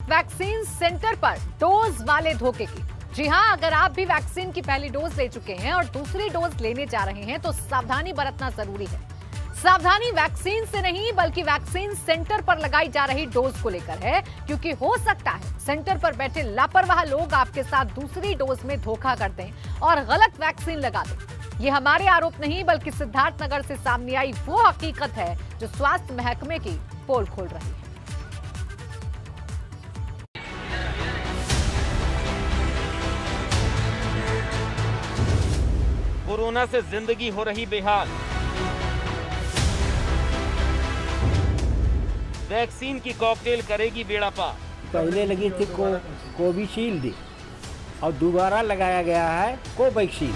Vaccine centre पर dose वाले धोखे की। जी हां, अगर आप भी वैक्सीन की पहली डोज ले चुके हैं और दूसरी डोज लेने जा रहे हैं तो सावधानी बरतना जरूरी है। सावधानी वैक्सीन से नहीं बल्कि वैक्सीन सेंटर पर लगाई जा रही डोज को लेकर है, क्योंकि हो सकता है सेंटर पर बैठे लापरवाह लोग आपके साथ दूसरी डोज में धोखा कर दें और गलत वैक्सीन लगा दें। ये हमारे आरोप नहीं बल्कि सिद्धार्थनगर से सामने आई वो हकीकत है जो स्वास्थ्य महकमे की पोल खोल रही है। कोरोना से जिंदगी हो रही बेहाल, वैक्सीन की कॉकटेल करेगी बेड़ा पार। पहले लगी थी कोविशील्ड और दोबारा लगाया गया है कोवैक्सीन।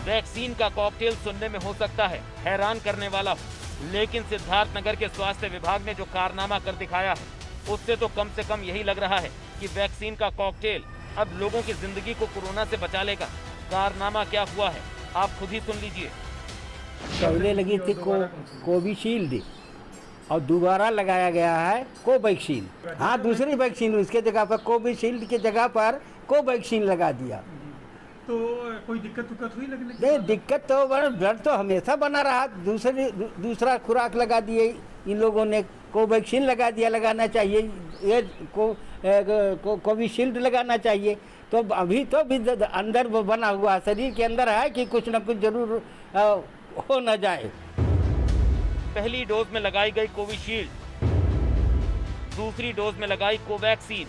वैक्सीन का कॉकटेल सुनने में हो सकता है हैरान करने वाला हो, लेकिन सिद्धार्थनगर के स्वास्थ्य विभाग ने जो कारनामा कर दिखाया है उससे तो कम से कम यही लग रहा है कि वैक्सीन का कॉकटेल अब लोगों की जिंदगी को कोरोना से बचा लेगा। कारनामा क्या हुआ है आप खुद ही सुन लीजिए। पहले लगी थी कोविशील्ड और दोबारा लगाया गया है कोवैक्सीन। हाँ, दूसरी वैक्सीन उसके जगह पर कोविशील्ड की जगह पर कोवैक्सीन लगा दिया। तो कोई दिक्कत हुई लगने? नहीं, दिक्कत तो डर तो हमेशा बना रहा। दूसरा खुराक लगा दिए इन लोगों ने, कोवैक्सीन लगा दिया। लगाना चाहिए ये कोविशील्ड लगाना चाहिए। तो अभी तो भी अंदर वो बना हुआ शरीर के अंदर है कि कुछ न कुछ जरूर हो न जाए। पहली डोज में लगाई गई कोविशील्ड, दूसरी डोज में लगाई कोवैक्सीन।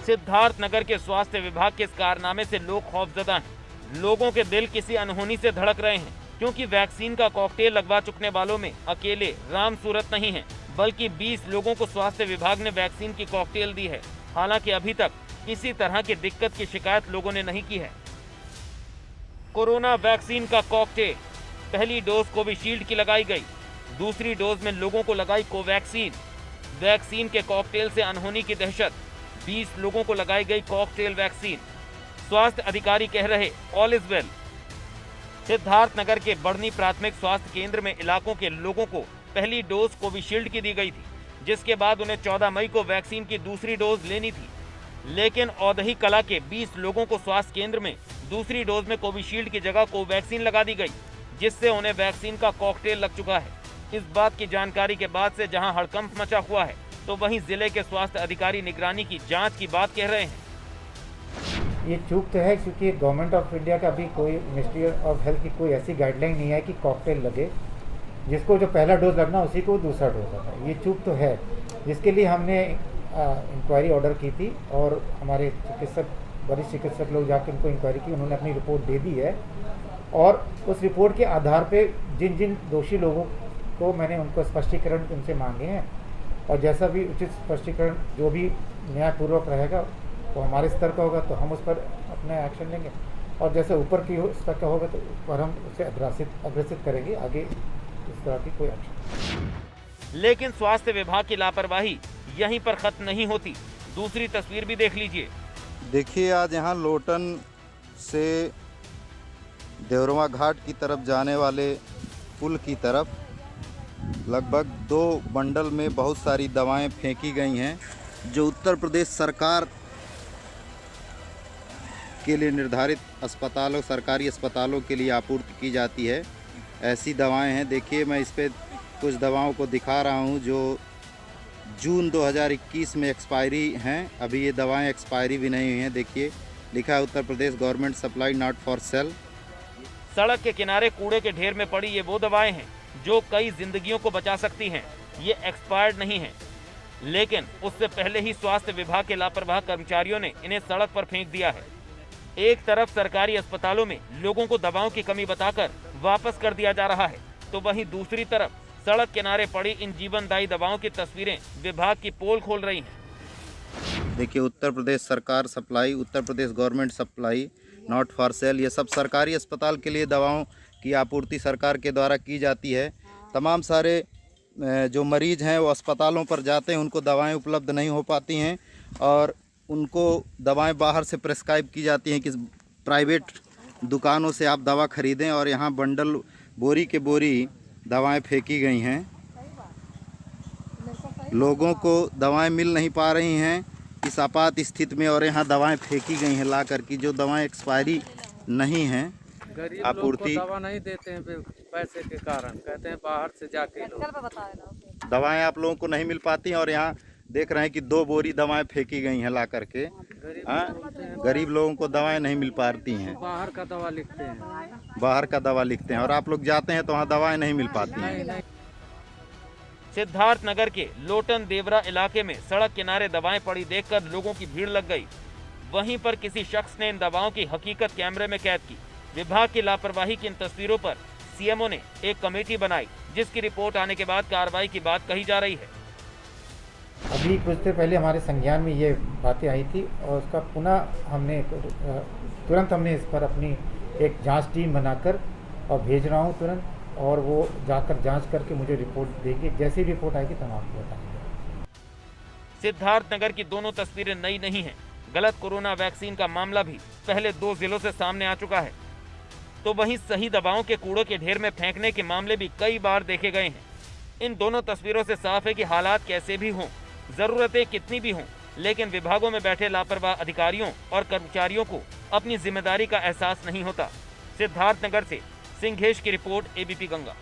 सिद्धार्थनगर के स्वास्थ्य विभाग के इस कारनामे से लोग खौफजदा हैं। लोगों के दिल किसी अनहोनी से धड़क रहे हैं, क्योंकि वैक्सीन का कॉकटेल लगवा चुकने वालों में अकेले राम सूरत नहीं है, बल्कि 20 लोगों को स्वास्थ्य विभाग ने वैक्सीन की कॉकटेल दी है। हालांकि अभी तक किसी तरह की दिक्कत की शिकायत लोगों ने नहीं की है। कोरोना वैक्सीन का कॉकटेल, पहली डोज कोविशील्ड की लगाई गई, दूसरी डोज में लोगों को लगाई कोवैक्सीन। वैक्सीन के कॉकटेल से अनहोनी की दहशत, 20 लोगों को लगाई गई कॉकटेल वैक्सीन। स्वास्थ्य अधिकारी कह रहे ऑल इज वेल। सिद्धार्थनगर के बढ़नी प्राथमिक स्वास्थ्य केंद्र में इलाकों के लोगों को पहली डोज कोविशील्ड की दी गई थी, जिसके बाद उन्हें 14 मई को वैक्सीन की दूसरी डोज लेनी थी। लेकिन औदही कला के 20 लोगों को स्वास्थ्य केंद्र में दूसरी डोज में कोविशील्ड की जगह कोवैक्सीन लगा दी गई, जिससे उन्हें वैक्सीन का कॉकटेल लग चुका है। इस बात की जानकारी के बाद से जहां हड़कंप मचा हुआ है, तो वहीं जिले के स्वास्थ्य अधिकारी निगरानी की जांच की बात कह रहे हैं। ये चूक तो है, क्योंकि गवर्नमेंट ऑफ इंडिया का भी कोई मिनिस्ट्री ऑफ हेल्थ की कोई ऐसी गाइडलाइन नहीं है कि कॉकटेल लगे, जिसको जो पहला डोज लगना उसी को दूसरा डोज लगना। ये चूक तो है, जिसके लिए हमने इंक्वायरी ऑर्डर की थी और हमारे वरिष्ठ चिकित्सक लोग जाकर उनको इंक्वायरी की, उन्होंने अपनी रिपोर्ट दे दी है। और उस रिपोर्ट के आधार पे जिन जिन दोषी लोगों को मैंने उनको स्पष्टीकरण उनसे मांगे हैं, और जैसा भी उचित स्पष्टीकरण जो भी न्यायपूर्वक रहेगा वो हमारे स्तर का होगा तो हम उस पर अपना एक्शन लेंगे, और जैसे ऊपर की स्तर का होगा तो उस पर हम उसे अग्रसित करेंगे आगे इस तरह की कोई एक्शन। लेकिन स्वास्थ्य विभाग की लापरवाही यहीं पर खत्म नहीं होती। दूसरी तस्वीर भी देख लीजिए। देखिए, आज यहाँ लोटन से देवरवा घाट की तरफ जाने वाले पुल की तरफ लगभग 2 बंडल में बहुत सारी दवाएं फेंकी गई हैं, जो उत्तर प्रदेश सरकार के लिए निर्धारित अस्पतालों, सरकारी अस्पतालों के लिए आपूर्ति की जाती है। ऐसी दवाएं हैं। देखिए, मैं इस पे कुछ दवाओं को दिखा रहा हूं जो जून 2021 में एक्सपायरी हैं। अभी ये दवाएं एक्सपायरी भी नहीं हुई हैं। देखिए, लिखा है Uttar Pradesh government supply not for sale. सड़क के किनारे कूड़े के ढेर में पड़ी ये वो दवाएं हैं जो कई जिंदगियों को बचा सकती हैं। ये एक्सपायर्ड नहीं है, लेकिन उससे पहले ही स्वास्थ्य विभाग के लापरवाह कर्मचारियों ने इन्हें सड़क पर फेंक दिया है। एक तरफ सरकारी अस्पतालों में लोगों को दवाओं की कमी बताकर वापस कर दिया जा रहा है, तो वहीं दूसरी तरफ सड़क किनारे पड़ी इन जीवनदायी दवाओं की तस्वीरें विभाग की पोल खोल रही हैं। देखिए, उत्तर प्रदेश सरकार supply, Uttar Pradesh government supply not for cell, ये सब सरकारी अस्पताल के लिए दवाओं की आपूर्ति सरकार के द्वारा की जाती है। तमाम सारे जो मरीज़ हैं वो अस्पतालों पर जाते हैं, उनको दवाएं उपलब्ध नहीं हो पाती हैं और उनको दवाएं बाहर से प्रेस्क्राइब की जाती हैं कि प्राइवेट दुकानों से आप दवा ख़रीदें, और यहाँ बंडल बोरी के बोरी दवाएं फेंकी गई हैं। लोगों को दवाएं मिल नहीं पा रही हैं इस आपात स्थिति में, और यहाँ दवाएं फेंकी गई हैं ला करके, जो दवाएं एक्सपायरी नहीं हैं। गरीब आपूर्ति लोग को दवा नहीं देते हैं पैसे के कारण, कहते हैं बाहर से जाके लो। दवाएं आप लोगों को नहीं मिल पाती हैं, और यहाँ देख रहे हैं कि 2 बोरी दवाएं फेंकी गई हैं ला करके। गरीब लोगों को दवाएं नहीं मिल पाती हैं, बाहर का दवा लिखते हैं, बाहर का दवा लिखते हैं, और आप लोग जाते हैं तो वहाँ दवाएं नहीं मिल पाती हैं। सिद्धार्थनगर के लोटन देवरा इलाके में सड़क किनारे दवाएं पड़ी देखकर लोगों की भीड़ लग गई। वहीं पर किसी शख्स ने इन दवाओं की हकीकत कैमरे में कैद की। विभाग की लापरवाही की इन तस्वीरों पर सीएमओ ने एक कमेटी बनाई, जिसकी रिपोर्ट आने के बाद कार्रवाई की बात कही जा रही है। अभी कुछ देर पहले हमारे संज्ञान में ये बातें आई थी, और उसका पुनः तुरंत हमने इस पर अपनी एक जांच टीम बनाकर और भेज रहा हूँ तुरंत, और वो जाकर जांच करके मुझे रिपोर्ट देगी। जैसी रिपोर्ट आएगी तब आपको बताएंगे। सिद्धार्थनगर की दोनों तस्वीरें नई नहीं हैं। गलत कोरोना वैक्सीन का मामला भी पहले 2 जिलों से सामने आ चुका है, तो वहीं सही दवाओं के कूड़ों के ढेर में फेंकने के मामले भी कई बार देखे गए हैं। इन दोनों तस्वीरों से साफ है कि हालात कैसे भी हों, जरूरतें कितनी भी हों, लेकिन विभागों में बैठे लापरवाह अधिकारियों और कर्मचारियों को अपनी जिम्मेदारी का एहसास नहीं होता। सिद्धार्थनगर से सिंघेश की रिपोर्ट, एबीपी गंगा।